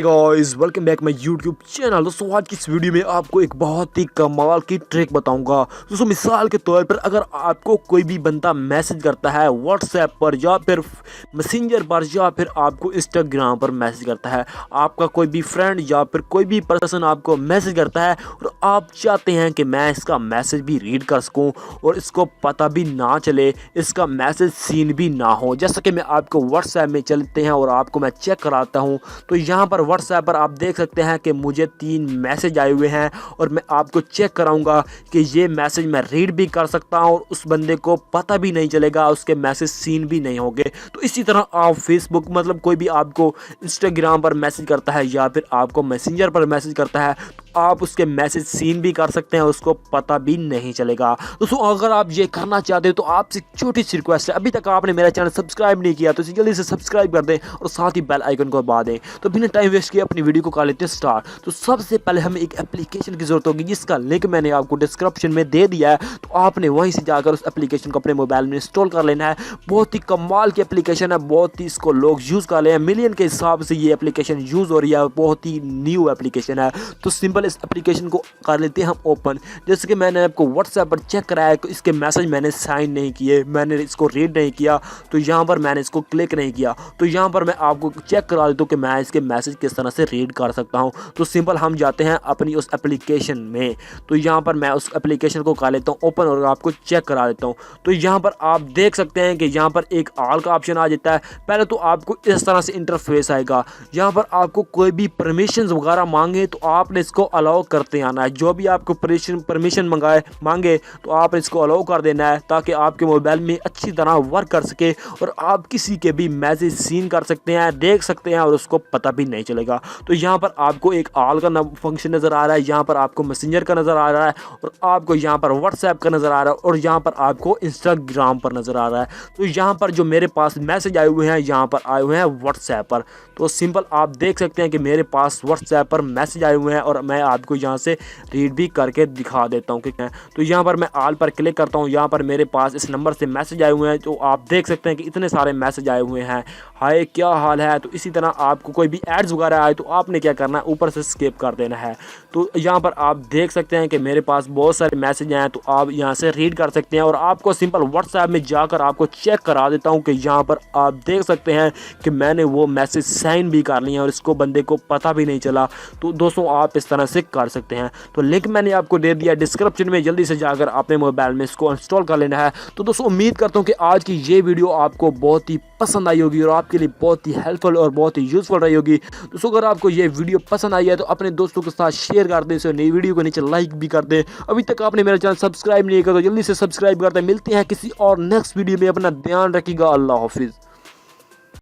Guys welcome back my YouTube channel. दोस्तों आज की इस वीडियो में आपको एक बहुत ही कमाल की ट्रिक बताऊंगा। दोस्तों मिसाल के तौर पर अगर आपको कोई भी बंदा मैसेज करता है व्हाट्सएप पर या फिर मैसेंजर पर या फिर आपको इंस्टाग्राम पर मैसेज करता है, आपका कोई भी फ्रेंड या फिर कोई भी पर्सन आपको मैसेज करता है और आप चाहते हैं कि मैं इसका मैसेज भी रीड कर सकूँ और इसको पता भी ना चले, इसका मैसेज सीन भी ना हो। जैसा कि मैं आपको व्हाट्सएप में चलते हैं और आपको मैं चेक कराता हूँ, तो यहाँ पर व्हाट्सएप पर आप देख सकते हैं कि मुझे 3 मैसेज आए हुए हैं और मैं आपको चेक कराऊंगा कि ये मैसेज मैं रीड भी कर सकता हूँ और उस बंदे को पता भी नहीं चलेगा, उसके मैसेज सीन भी नहीं होंगे। तो इसी तरह आप फेसबुक मतलब कोई भी आपको इंस्टाग्राम पर मैसेज करता है या फिर आपको मैसेंजर पर मैसेज करता है, तो आप उसके मैसेज सीन भी कर सकते हैं, उसको पता भी नहीं चलेगा। दोस्तों अगर आप ये करना चाहते हो तो आपसे छोटी सी रिक्वेस्ट है, अभी तक आपने मेरा चैनल सब्सक्राइब नहीं किया तो इसे जल्दी से सब्सक्राइब कर दें और साथ ही बेल आइकन को दबा दें। तो बिना टाइम वेस्ट किए अपनी वीडियो को कर लेते हैं स्टार्ट। तो सबसे पहले हमें एक एप्लीकेशन की जरूरत होगी जिसका लिंक मैंने आपको डिस्क्रिप्शन में दे दिया है, तो आपने वहीं से जाकर उस एप्लीकेशन को अपने मोबाइल में इंस्टॉल कर लेना है। बहुत ही कमाल की एप्लीकेशन है, बहुत ही इसको लोग यूज़ कर रहे हैं, मिलियन के हिसाब से ये एप्लीकेशन यूज़ हो रही है, बहुत ही न्यू एप्लीकेशन है। तो सिंपल इस एप्लीकेशन को कर लेते हैं हम ओपन। जैसे कि मैंने आपको व्हाट्सएप पर चेक कराया कि इसके मैसेज मैंने साइन नहीं किए, मैंने इसको रीड नहीं किया, तो यहाँ पर मैंने इसको क्लिक नहीं किया। तो यहाँ पर मैं आपको चेक करा देता हूँ कि मैं इसके मैसेज किस तरह से रीड कर सकता हूँ। तो सिंपल हम जाते हैं अपनी उस एप्लीकेशन में, तो यहाँ पर मैं उस एप्लीकेशन को कर लेता हूँ ओपन और आपको चेक करा देता हूँ। तो यहाँ पर आप देख सकते हैं कि यहाँ पर एक ऑल का ऑप्शन आ जाता है। पहले तो आपको इस तरह से इंटरफेस आएगा, यहाँ पर आपको कोई भी परमिशन वगैरह मांगे तो आपने इसको अलाउ करते आना है। जो भी आपको परमिशन मांगे तो आप इसको अलाउ कर देना है ताकि आपके मोबाइल में अच्छी तरह वर्क कर सके और आप किसी के भी मैसेज सीन कर सकते हैं, देख सकते हैं और उसको पता भी नहीं चलेगा। तो यहाँ पर आपको एक ऑल का फंक्शन नज़र आ रहा है, यहाँ पर आपको मैसेंजर का नज़र आ रहा है और आपको यहाँ पर व्हाट्सएप का नज़र आ रहा है और यहाँ पर आपको इंस्टाग्राम पर नज़र आ रहा है। तो यहाँ पर जो मेरे पास मैसेज आए हुए हैं यहाँ पर आए हुए हैं व्हाट्सएप पर। तो सिंपल आप देख सकते हैं कि मेरे पास व्हाट्सएप पर मैसेज आए हुए हैं और मैं आपको यहाँ से रीड भी करके दिखा देता हूँ कि तो यहाँ पर मैं ऑल पर क्लिक करता हूँ। यहाँ पर मेरे पास इस नंबर से मैसेज आए हुए हैं, तो आप देख सकते हैं कि इतने सारे मैसेज आए हुए हैं, हाय क्या हाल है। तो इसी तरह आपको कोई भी एड्स वगैरह आए तो आपने क्या करना है, ऊपर से स्किप कर देना है। तो यहाँ पर आप देख सकते हैं कि मेरे पास बहुत सारे मैसेज आए हैं, तो आप यहाँ से रीड कर सकते हैं और आपको सिंपल व्हाट्सएप में जाकर आपको चेक करा देता हूँ कि यहाँ पर आप देख सकते हैं कि मैंने वो मैसेज साइन भी कर लिए हैं और इसको बंदे को पता भी नहीं चला। तो दोस्तों आप इस तरह से कर सकते हैं। तो लिंक मैंने आपको दे दिया डिस्क्रिप्शन में, जल्दी से जाकर अपने मोबाइल में इसको इंस्टॉल कर लेना है। तो दोस्तों उम्मीद करता हूँ कि आज की ये वीडियो आपको बहुत ही पसंद आई होगी और आपके लिए बहुत ही हेल्पफुल और बहुत ही यूजफुल रही होगी। दोस्तों अगर आपको ये वीडियो पसंद आई है तो अपने दोस्तों के साथ शेयर कर दें, इसे नई वीडियो को नीचे लाइक भी कर दें। अभी तक आपने मेरा चैनल सब्सक्राइब नहीं किया तो जल्दी से सब्सक्राइब कर दें। मिलते हैं किसी और नेक्स्ट वीडियो में, अपना ध्यान रखिएगा। अल्लाह हाफिज़।